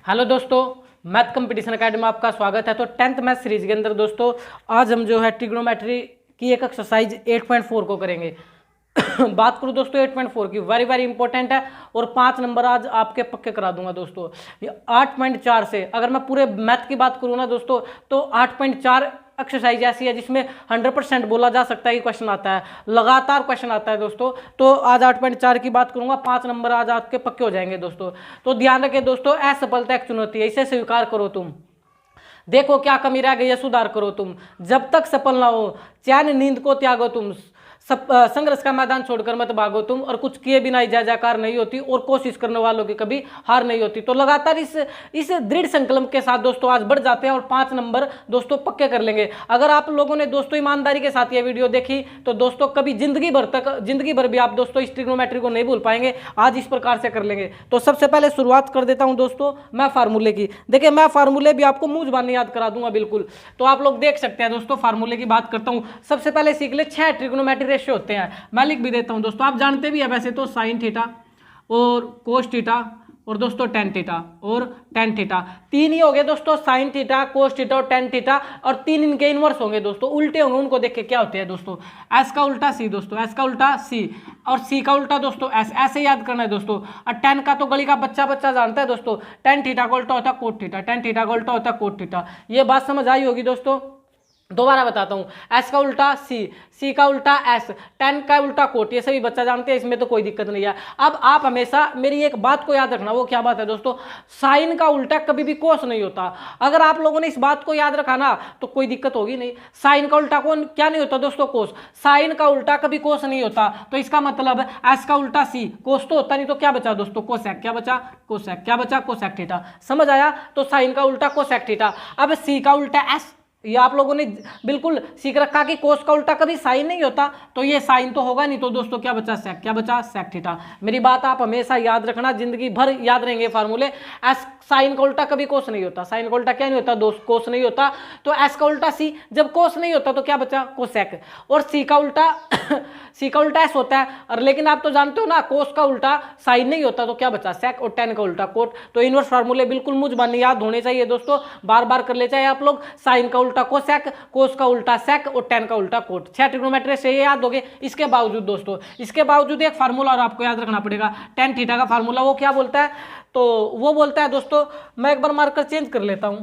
Hello दोस्तों, math competition academy में आपका स्वागत है। तो 10th मैथ सीरीज के अंदर दोस्तों आज हम जो है ट्रिग्नोमेट्री की एक एक्सरसाइज 8.4 को करेंगे। बात करूं दोस्तों 8.4 की, वेरी वेरी इंपॉर्टेंट है और 5 नंबर आज आपके पक्के करा दूंगा दोस्तों। ये 8.4 से अगर मैं पूरे मैथ की बात करूं ना दोस्तों तो 8.4 एक्सरसाइज ऐसी है जिसमें 100% बोला जा सकता है कि क्वेश्चन आता है, लगातार क्वेश्चन आता है दोस्तों। तो आज 8.4 की बात करूंगा, 5 नंबर आज आपके पक्के हो जाएंगे दोस्तों। तो ध्यान रखें दोस्तों, असफलता एक चुनौती है, इसे स्वीकार करो तुम। देखो क्या कमी रह गई है, सुधार करो तुम। जब तक सफल ना हो चैन नींद को त्यागो तुम। संघर्ष का मैदान छोड़कर मत भागो तुम। और कुछ किए बिना जय जयकार नहीं होती और कोशिश करने वालों की कभी हार नहीं होती। तो लगातार इस दृढ़ संकल्प के साथ दोस्तों आज बढ़ जाते हैं और 5 नंबर दोस्तों पक्के कर लेंगे। अगर आप लोगों ने दोस्तों ईमानदारी के साथ ये वीडियो देखी तो दोस्तों कभी जिंदगी भर भी आप दोस्तों इस ट्रिग्नोमेट्री को नहीं भूल पाएंगे। आज इस प्रकार से कर लेंगे। तो सबसे पहले शुरुआत कर देता हूं दोस्तों मैं फार्मूले की। देखिए मैं फार्मूले भी आपको मुंह जुबानी याद करा दूंगा बिल्कुल, तो आप लोग देख सकते हैं दोस्तों। फार्मूले की बात करता हूं, सबसे पहले सीख ले 6 ट्रिग्नोमेट्री रेशियो होते हैं। मैं लिख भी देता हूं दोस्तों, आप जानते भी है वैसे तो साइन थीटा और कोस थीटा और दोस्तों टेन थीटा और टेन थीटा। 3 ही हो गए दोस्तों, साइन थीटा, कोस थीटा और टेन थीटा। और 3 इनके इनवर्स होंगे दोस्तों, उल्टे होंगे। उनको देख के क्या होते हैं दोस्तों, एस का उल्टा सी दोस्तों, एस का उल्टा सी और सी का उल्टा दोस्तों एस। ऐसे याद करना है दोस्तों। और टेन का तो गली का बच्चा जानता है दोस्तों, टेन थीटा का उल्टा होता है कोट थीटा, टेन थीटा का उल्टा होता है कोट थीटा। ये बात समझ आई होगी दोस्तों। दोबारा बताता हूं, एस का उल्टा सी, सी का उल्टा एस, टेन का उल्टा कोट, ये सभी बच्चा जानते हैं, इसमें तो कोई दिक्कत नहीं है। अब आप हमेशा मेरी एक बात को याद रखना, वो क्या बात है दोस्तों, साइन का उल्टा कभी भी कोस नहीं होता। अगर आप लोगों ने इस बात को याद रखा ना तो कोई दिक्कत होगी नहीं। साइन का उल्टा कौन क्या नहीं होता दोस्तों, कोस। साइन का उल्टा कभी कोस नहीं होता, तो इसका मतलब एस का उल्टा सी, कोस तो होता नहीं, तो क्या बचा दोस्तों, कोसेक। क्या बचा, कोसेक। क्या बचा, कोसेक थीटा। समझ आया। तो साइन का उल्टा कोसेक थीटा। अब सी का उल्टा एस, ये आप लोगों ने बिल्कुल सीख रखा कि कोस का उल्टा कभी साइन नहीं होता, तो ये साइन तो होगा नहीं, तो दोस्तों क्या बचा, सेक। क्या बचा, सेक थीटा। मेरी बात आप हमेशा याद रखना, जिंदगी भर याद रहेंगे फार्मूले। एस साइन का उल्टा कभी कोस नहीं होता, साइन का उल्टा क्या नहीं होता दोस्त, कोस नहीं होता। तो एस का उल्टा सी, जब कोस नहीं होता तो क्या बचा, कोसेक। और सी का उल्टा सी का उल्टा एस होता है, और लेकिन आप तो जानते हो ना कोस का उल्टा साइन नहीं होता, तो क्या बचा, सेक। और टेन का उल्टा कोट। तो इनवर्स फार्मूले बिल्कुल मुझ बानी याद होने चाहिए दोस्तों, बार बार कर ले चाहिए आप लोग। साइन का उल्टा कोसेक, कोस का उल्टा सेक और टेन का उल्टा कोट। 6 ट्रिग्नोमेट्री से ये याद हो गए। इसके बावजूद दोस्तों, इसके बावजूद एक फार्मूला और आपको याद रखना पड़ेगा, टेन थीटा का फार्मूला। वो क्या बोलता है, तो वो बोलता है दोस्तों, मैं एक बार मार्कर चेंज कर लेता हूं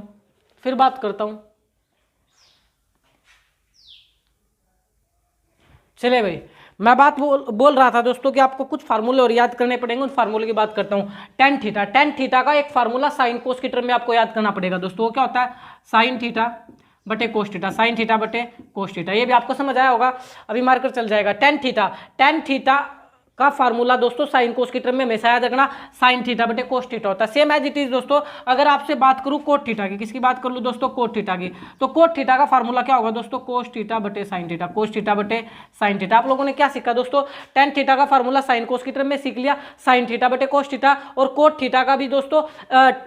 फिर बात करता हूं। चले भाई, मैं बात बोल रहा था दोस्तों कि आपको कुछ फार्मूले और याद करने पड़ेंगे, उन फार्मूले की बात करता हूं। टेन थीटा, टेन थीटा का एक फार्मूला साइन कोस की टर्म में आपको याद करना पड़ेगा दोस्तों। वो क्या होता है, साइन थीटा बटे कोस थीटा, साइन थीटा बटे कोस थीटा। ये भी आपको समझ आया होगा, अभी मार्कर चल जाएगा। टेन थीटा, टेन थीटा का फार्मूला दोस्तों साइन कोस की टर्म में हमेशा याद रखना, साइन थीटा बटे कोस थीटा होता है। सेम एज इट इज दोस्तों। अगर आपसे बात करूं कोट थीटा की, किसकी बात कर लूं दोस्तों, कोट थीटा की, तो कोट थीटा का फार्मूला क्या होगा दोस्तों, कोस थीटा बटे साइन थीटा, कोस थीटा बटे साइन थीटा। आप लोगों ने क्या सीखा दोस्तों, टेन थीटा का फार्मूला साइन कोस की टर्म में सीख लिया, साइन थीटा बटे कोस थीटा। और कोट थीटा का भी दोस्तों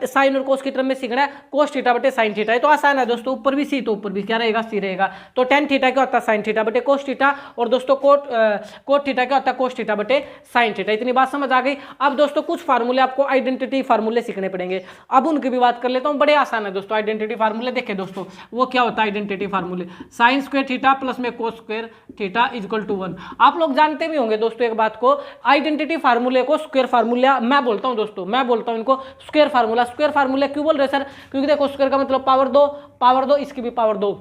साइन और कोस की टर्म में सीखना है, कोस थीटा बटे साइन थीटा। ये तो आसान है दोस्तों, ऊपर भी सी तो ऊपर भी क्या रहेगा, सी रहेगा। तो टेन थीटा क्या होता है, साइन थीटा बटे कोस थीटा। और दोस्तों कोट थीटा क्या होता है, कोस थीटा बटे साइन थीटा। इतनी बात समझ आ गई। अब दोस्तों कुछ फार्मूले आपको आइडेंटिटी फार्मूले सीखने पड़ेंगे, अब उनकी भी बात कर लेता हूं। बड़े आसान है दोस्तों आइडेंटिटी फार्मूले। देखिए दोस्तों वो क्या होता है आइडेंटिटी फार्मूले, साइन स्क्वायर थीटा प्लस में cos square theta is equal to 1। आप लोग जानते भी होंगे दोस्तों एक बात को, आइडेंटिटी फार्मूले को स्क्वायर फार्मूला मैं बोलता हूं दोस्तों, मैं बोलता हूं इनको स्क्वायर फार्मूला। स्क्वायर फार्मूला क्यों बोल रहे सर, क्योंकि देखो स्क्वायर का मतलब पावर दो, इसकी भी पावर 2।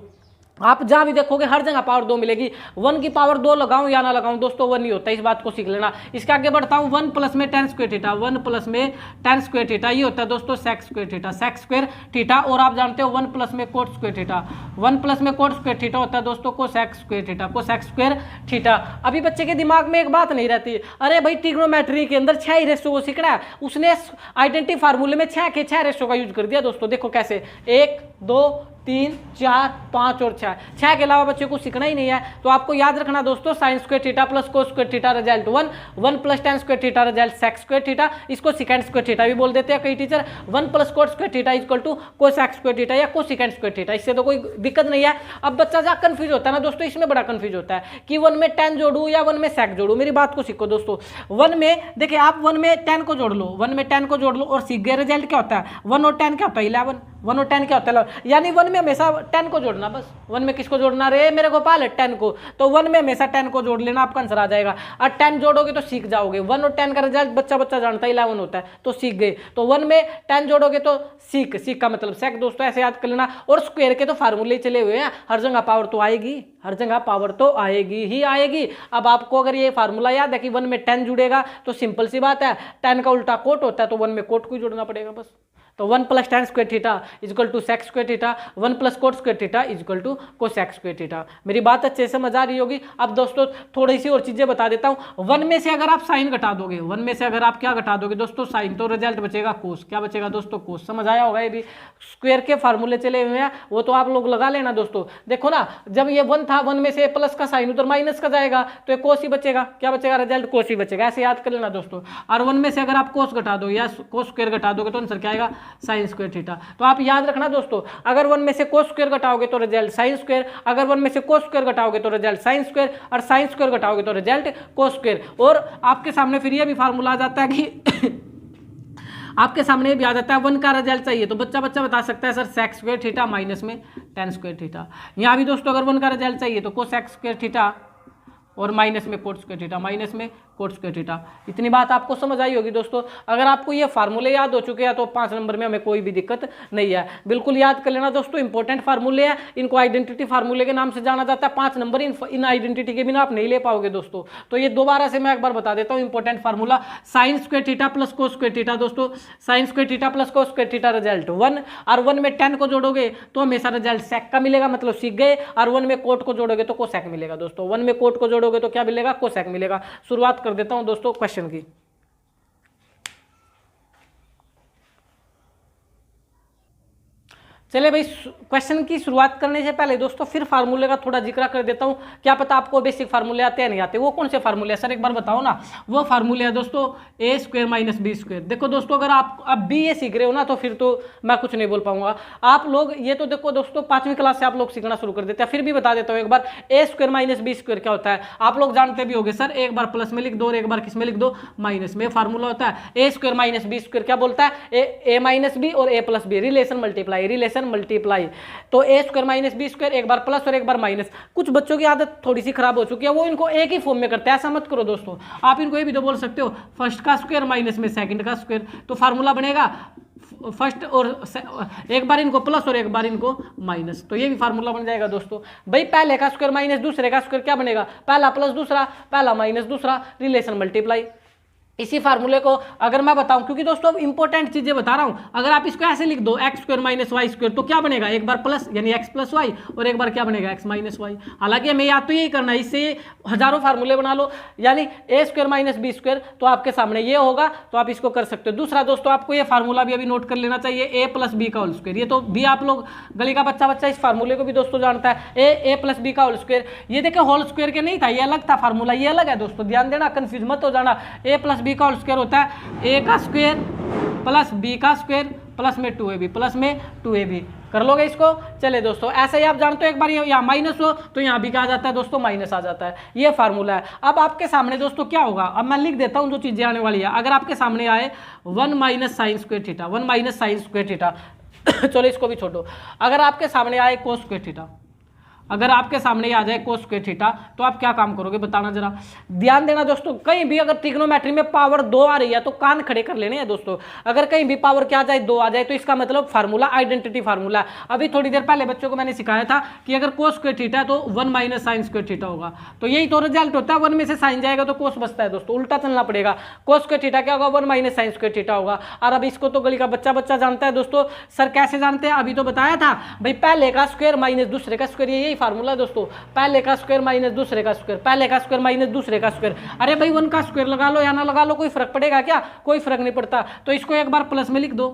आप जहां भी देखोगे हर जगह पावर 2 मिलेगी। 1 की पावर 2 लगाऊं या ना लगाऊं दोस्तों, 1 नहीं होता, इस बात को सीख लेना। इसके आगे बढ़ता हूं, 1 प्लस में टेन स्क्वायर थीटा, 1 प्लस में टेन स्क्वायर थीटा, ये होता है दोस्तों sec square theta, sec square theta. और आप जानते हो 1 प्लस में कोट स्क्वायर थीटा, 1 प्लस में कोट स्क्वायर थीटा होता है दोस्तों cosec square theta, cosec square theta. अभी बच्चे के दिमाग में एक बात नहीं रहती, अरे भाई ट्रिग्नोमेट्री के अंदर 6 ही रेशो को सीखना है, उसने आइडेंटिटी फार्मूले में 6 के 6 रेशो का यूज कर दिया दोस्तों। देखो कैसे, 1 2 3, 4, 5 और 6, 6 के अलावा बच्चे को सीखना ही नहीं है। तो आपको याद रखना दोस्तों, sine square theta plus cos square theta result 1, 1 plus tan square theta result sec square theta, इसको सेकंड स्क्वायर थीटा भी बोल देते हैं कई teacher. 1 plus cot square theta equal to cosec square theta या कोसिकेंट स्क्वायर थीटा, इससे तो कोई दिक्कत नहीं है। अब बच्चा जहाँ कंफ्यूज होता है ना दोस्तों, इसमें बड़ा कंफ्यूज होता है कि 1 में टेन जोड़ू या 1 में सेक जोड़ू। मेरी बात को सीखो दोस्तों, 1 में देखिए आप 1 में 10 को जोड़ लो, 1 में 10 को जोड़ लो और सीख गए रिजल्ट क्या होता है। 1 और 10 क्या होता है 11, 1 और 10 क्या होता है, यानी 1 में हमेशा 10 को जोड़ना, बस 1 में किसको जोड़ना रे मेरे गोपाल 10 को, तो 1 में हमेशा 10 को जोड़ लेना, आपका आंसर आ जाएगा। और 10 जोड़ोगे तो सीख जाओगे। 1 और 10 का रिजल्ट बच्चा बच्चा जानता है 11 होता है, तो सीख गए। तो 1 में 10 जोड़ोगे तो सीख, सीख का मतलब सेक दोस्तों, ऐसे याद कर लेना। और स्क्वायर के तो फार्मूले चले हुए हैं, हर जगह पावर तो आएगी, हर जगह पावर तो आएगी ही आएगी। अब आपको अगर ये फार्मूला याद है कि 1 में 10 जुड़ेगा तो सिंपल सी बात है, 10 का उल्टा कोट होता है, तो 1 में कोट को ही जोड़ना पड़ेगा बस। तो 1 plus tan square theta equal to sec square theta, 1 plus cot square theta equal to cosec square theta. मेरी बात अच्छे से समझ आ रही होगी। अब दोस्तों थोड़ी सी और चीजें बता देता हूं। 1 में से अगर आप साइन घटा दोगे, 1 में से अगर आप क्या घटा दोगे दोस्तों, साइन, तो रिजल्ट बचेगा कोस। क्या बचेगा दोस्तों, कोस। समझ आया होगा। ये भी स्क्वायर के फार्मूले चले हुए हैं, वो तो आप लोग लगा लेना दोस्तों। देखो ना, जब ये 1 था, 1 में से प्लस का साइन उधर माइनस का जाएगा तो ये कोस ही बचेगा। क्या बचेगा, रिजल्ट कोस ही बचेगा, ऐसे याद कर लेना दोस्तों। और 1 में से अगर आप कोस घटा दो या कोस स्क्वायर घटा दोगे तो आंसर क्या आएगा, साइन स्क्वायर थीटा। तो आप याद रखना दोस्तों, अगर 1 में से कोस स्क्वायर घटाओगे तो रिजल्ट साइन स्क्वायर, अगर 1 में से कोस स्क्वायर घटाओगे तो रिजल्ट साइन स्क्वायर, और साइन स्क्वायर घटाओगे तो रिजल्ट कोस स्क्वायर। और आपके सामने फिर ये भी फार्मूला आ जाता है कि आपके सामने भी आ जाता है 1 का रिजल्ट चाहिए तो बच्चा बता सकता है sir sec square theta minus में टेन स्क्वायर थीटा। यहाँ भी दोस्तों अगर 1 का रिजल्ट चाहिए तो कोसेक स्क्वायर थीटा और माइनस में कोट स्क्वायर थीटा, माइनस में कोट स्क्वायर थीटा। इतनी बात आपको समझ आई होगी दोस्तों। अगर आपको ये फार्मूले याद हो चुके हैं तो 5 नंबर में हमें कोई भी दिक्कत नहीं है, बिल्कुल याद कर लेना दोस्तों। इंपॉर्टेंट फार्मूले हैं, इनको आइडेंटिटी फार्मूले के नाम से जाना जाता है। 5 नंबर इन आइडेंटिटी के बिना आप नहीं ले पाओगे दोस्तों। तो ये दोबारा से मैं एक बार बता देता हूँ important formula, sine square theta plus cos square theta दोस्तों, sine square theta plus cos square theta result 1, और 1 में 10 को जोड़ोगे तो हमेशा रिजल्ट सेक का मिलेगा, मतलब सीख गए। और 1 में कोट को जोड़ोगे तो कोसेक मिलेगा दोस्तों, 1 में कोट को जोड़ोगे तो क्या मिलेगा, कोसेक मिलेगा। शुरुआत कर देता हूं दोस्तों क्वेश्चन की। चलिए भाई, क्वेश्चन की शुरुआत करने से पहले दोस्तों फिर फार्मूले का थोड़ा जिक्र कर देता हूं। क्या पता आपको बेसिक फार्मूले आते हैं नहीं आते, वो कौन से फार्मूले हैं सर एक बार बताओ ना। वो फार्मूले है दोस्तों ए स्क्वायर माइनस बी स्क्वायर। देखो दोस्तों, अगर आप अब बी ए सीख रहे हो ना तो फिर तो मैं कुछ नहीं बोल पाऊंगा। आप लोग ये तो देखो दोस्तों 5वीं क्लास से आप लोग सीखना शुरू कर देते हैं, फिर भी बता देता हूँ एक बार। ए स्क्वायर माइनस बी स्क्वायर क्या होता है आप लोग जानते भी होगे सर, एक बार प्लस में लिख दो और एक बार किस में लिख दो, माइनस में। फार्मूला होता है A square minus B square क्या बोलता है, ए माइनस बी और A plus B, relation multiply, relation multiply. तो A square minus B square, एक बार प्लस और एक बार माइनस। कुछ बच्चों की आदत थोड़ी सी खराब हो चुकी है, वो इनको एक ही फॉर्म में करते हैं, ऐसा मत करो दोस्तों। आप इनको ये भी तो बोल सकते हो फर्स्ट का स्क्वायर माइनस में सेकंड का स्क्वायर, तो फार्मूला बनेगा फर्स्ट और एक बार इनको प्लस और एक बार इनको माइनस, तो ये भी फार्मूला बन जाएगा दोस्तों। भाई पहले का स्क्वायर माइनस दूसरे का स्क्वायर क्या बनेगा, पहला प्लस दूसरा, पहला माइनस दूसरा, रिलेशन मल्टीप्लाई। इसी फार्मूले को अगर मैं बताऊं, क्योंकि दोस्तों इंपॉर्टेंट चीजें बता रहा हूं, अगर आप इसको ऐसे लिख दो X square minus Y square तो क्या बनेगा, एक बार प्लस यानी एक्स प्लस वाई और एक बार क्या बनेगा एक्स माइनस वाई। हालांकि हमें याद तो यही करना है, इससे हजारों फार्मूले बना लो, यानी ए स्क्वायर माइनस बी स्क्वायर तो आपके सामने ये होगा, तो आप इसको कर सकते हो। दूसरा दोस्तों आपको ये फार्मूला भी अभी नोट कर लेना चाहिए, ए प्लस बी का होल स्क्वायर। ये तो भी आप लोग गली का बच्चा इस फार्मूले को भी दोस्तों जानता है, ए प्लस बी का होल स्क्वायर। ये देखो होल स्क्वायर के नहीं था, ये अलग था फार्मूला, ये अलग है दोस्तों, ध्यान देना, कंफ्यूज मत हो जाना। ए प्लस बी का होल स्क्वायर होता है ए का स्क्वायर प्लस बी का स्क्वायर प्लस में 2ab, प्लस में 2ab। कर लोगे इसको। चले दोस्तों, ऐसे ही आप जानते हो एक बार यहाँ माइनस हो तो यहाँ भी क्या आ जाता है दोस्तों, माइनस आ जाता है। ये फार्मूला है। अब आपके सामने दोस्तों क्या होगा, अब मैं लिख देता हूँ जो चीजें आने वाली है। अगर आपके सामने आए 1 minus sign square theta, 1 minus sign square theta चलो इसको भी छोड़ो। अगर आपके सामने आए कोस स्क्वायर थीटा, अगर आपके सामने आ जाए कोस स्क्वायर थीटा तो आप क्या काम करोगे बताना जरा, ध्यान देना दोस्तों। कहीं भी अगर ट्रिग्नोमेट्री में पावर 2 आ रही है तो कान खड़े कर लेने हैं दोस्तों। अगर कहीं भी पावर क्या आ जाए 2 आ जाए तो इसका मतलब फार्मूला आइडेंटिटी फार्मूला। अभी थोड़ी देर पहले बच्चों को मैंने सिखाया था कि अगर कोस स्क्वायर थीटा है तो 1 माइनस साइन स्क्वायर थीटा होगा, तो यही तो रिजल्ट होता है। 1 में से साइन जाएगा तो कोस बचता है दोस्तों, उल्टा चलना पड़ेगा। कोस स्क्वायर थीटा क्या होगा, 1 माइनस साइन स्क्वायर थीटा होगा। और अब इसको तो गली का बच्चा जानता है दोस्तों। सर कैसे जानते हैं, अभी तो बताया था भाई, पहले का स्क्वायर माइनस दूसरे का स्क्वायर, यही फार्मूला दोस्तों। पहले का स्क्वायर माइनस दूसरे का स्क्वायर, पहले का स्क्वायर माइनस दूसरे का स्क्वायर। अरे भाई 1 का स्क्वायर लगा लो या ना लगा लो, कोई फर्क पड़ेगा क्या, कोई फर्क नहीं पड़ता। तो इसको एक बार प्लस में लिख दो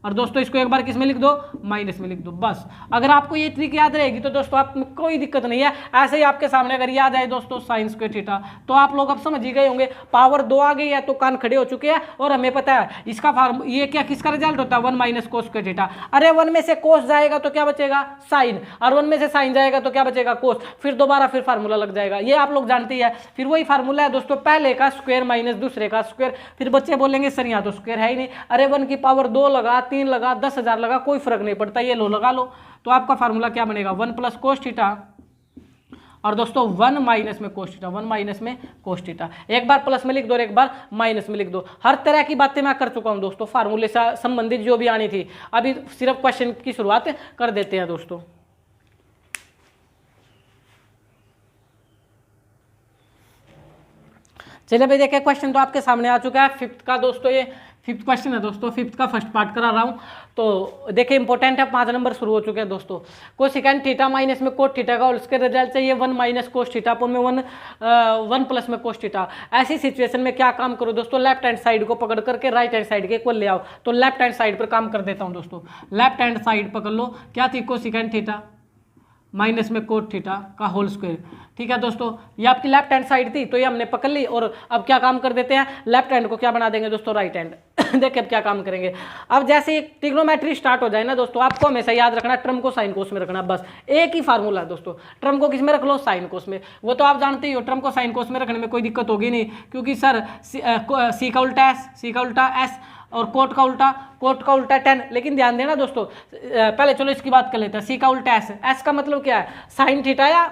और दोस्तों इसको एक बार किस में लिख दो, माइनस में लिख दो। बस अगर आपको ये ट्रिक याद रहेगी तो दोस्तों आप कोई दिक्कत नहीं है। ऐसे ही आपके सामने अगर याद आए दोस्तों साइन स्क्वायर थीटा, तो आप लोग अब समझ ही गए होंगे। पावर 2 आ गई है तो कान खड़े हो चुके हैं और हमें पता है इसका ये क्या किसका रिजल्ट होता है, 1 माइनस कोस स्क्वायर थीटा। अरे 1 में से कोस जाएगा तो क्या बचेगा, साइन, और 1 में से साइन जाएगा तो क्या बचेगा, कोस। फिर दोबारा फिर फार्मूला लग जाएगा, ये आप लोग जानते ही है। फिर वही फार्मूला है दोस्तों, पहले का स्क्वायर माइनस दूसरे का स्क्वायर। फिर बच्चे बोलेंगे सर यहाँ तो स्क्वायर है ही नहीं। अरे 1 की पावर 2 लगा, 3 लगा, 10,000 लगा, कोई फर्क नहीं पड़ता, ये लो लगा लो। तो आपका फार्मूला क्या बनेगा, 1 प्लस कोस थीटा, और दोस्तों 1 माइनस में कोस थीटा, 1 माइनस में कोस थीटा। एक बार प्लस में लिख दो और एक बार माइनस में लिख दो। हर तरह की बातें मैं कर चुका हूं दोस्तों, फार्मूले से संबंधित जो भी आनी थी। अभी सिर्फ क्वेश्चन की शुरुआत कर देते हैं दोस्तों। चलिए भाई देखिए, क्वेश्चन तो आपके सामने आ चुका है फिफ्थ का दोस्तों। ये फिफ्थ क्वेश्चन है दोस्तों, फिफ्थ का फर्स्ट पार्ट करा रहा हूँ। तो देखिए इंपॉर्टेंट है, 5 नंबर शुरू हो चुके हैं दोस्तों। कोसेकेंट थीटा माइनस में कोट थीटा का और उसके रिजल्ट चाहिए 1 माइनस कोस थीटा अपन में 1 प्लस में कोस थीटा। ऐसी सिचुएशन में क्या काम करो दोस्तों, लेफ्ट हैंड साइड को पकड़ करके राइट हैंड साइड के इक्वल ले आओ। तो लेफ्ट हैंड साइड पर काम कर देता हूँ दोस्तों। लेफ्ट हैंड साइड पकड़ लो, क्या थी, कोसेकेंट थीटा माइनस में कोट थीटा का होल स्क्वायर। ठीक है दोस्तों, ये आपकी लेफ्ट हैंड साइड थी तो ये हमने पकड़ ली। और अब क्या काम कर देते हैं, लेफ्ट हैंड को क्या बना देंगे दोस्तों, राइट हैंड। देखिए अब क्या काम करेंगे। अब जैसे ट्रिग्नोमेट्री स्टार्ट हो जाए ना दोस्तों, आपको हमेशा याद रखना ट्रम को साइन कोस में रखना। बस एक ही फार्मूला है दोस्तों, ट्रम को किस में रख लो, साइन कोस में। वो तो आप जानते ही हो, ट्रम को साइन कोस में रखने में कोई दिक्कत होगी नहीं, क्योंकि सर सी का उल्टा एस और कोट का उल्टा 10। लेकिन ध्यान देना दोस्तों, पहले चलो इसकी बात कर लेते हैं। सी का उल्टा एस का मतलब क्या है, साइन थीटा या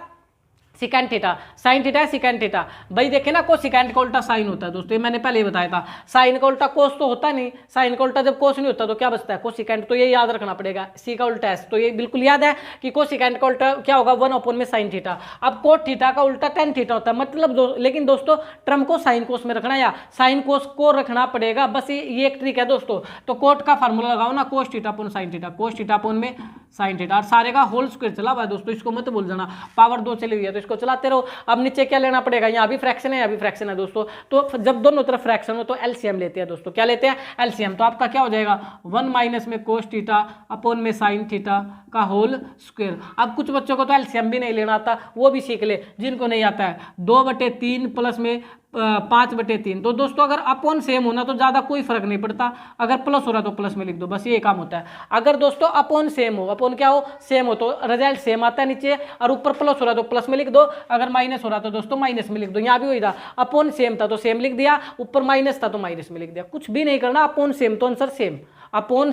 सिकेंट थीटा, साइन थीटा है सिकेंट थीटा। भाई देखे ना, कोसिकेंट का उल्टा साइन होता है दोस्तों, ये मैंने पहले ही बताया था। साइन का उल्टा कोस तो होता नहीं, साइन का उल्टा जब कोस नहीं होता तो क्या बचता है, कोसिकेंट। तो ये याद रखना पड़ेगा, सी का उल्टा एस। तो ये बिल्कुल याद है कि कोसिकेंट का उल्टा क्या होगा, 1 में साइन थीटा। अब कोट थीटा का उल्टा टेन थीटा होता है, मतलब लेकिन दोस्तों ट्रम को साइन कोस में रखना या साइन कोस को रखना पड़ेगा। बस ये एक ट्रिक है दोस्तों। तो कोट का फार्मूला लगाओ ना, cos theta upon sine theta, cos theta upon में साइन थीटा। और सारे का होल स्क्वायर चला हुआ है दोस्तों, इसको मत भूल जाना। पावर 2 चली हुई है तो इसको चलाते रहो। अब नीचे क्या लेना पड़ेगा, यहाँ भी फ्रैक्शन है, यहाँ भी फ्रैक्शन है दोस्तों। तो जब दोनों तरफ फ्रैक्शन हो तो एलसीएम लेते हैं दोस्तों। क्या लेते हैं, एलसीएम। तो आपका क्या हो जाएगा, 1 माइनस में कोस थीटा अपॉन में साइन थीटा का होल स्क्वायर। अब कुछ बच्चों को तो एलसीएम भी नहीं लेना आता, वो भी सीख ले जिनको नहीं आता है। 2/3 प्लस में 5/3। तो दोस्तों अगर अपॉन सेम होना तो ज़्यादा कोई फर्क नहीं पड़ता, अगर प्लस हो रहा तो प्लस में लिख दो, बस ये काम होता है। अगर दोस्तों अपॉन सेम हो, अपॉन क्या हो, सेम हो, तो रिजल्ट सेम आता है नीचे, और ऊपर प्लस हो रहा तो प्लस में लिख दो, अगर माइनस हो रहा तो दोस्तों माइनस में लिख दो। यहाँ भी वही था, अपॉन सेम था तो सेम लिख दिया, ऊपर माइनस था तो माइनस में लिख दिया। कुछ भी नहीं करना, अपॉन सेम तो आंसर सेम, अपॉन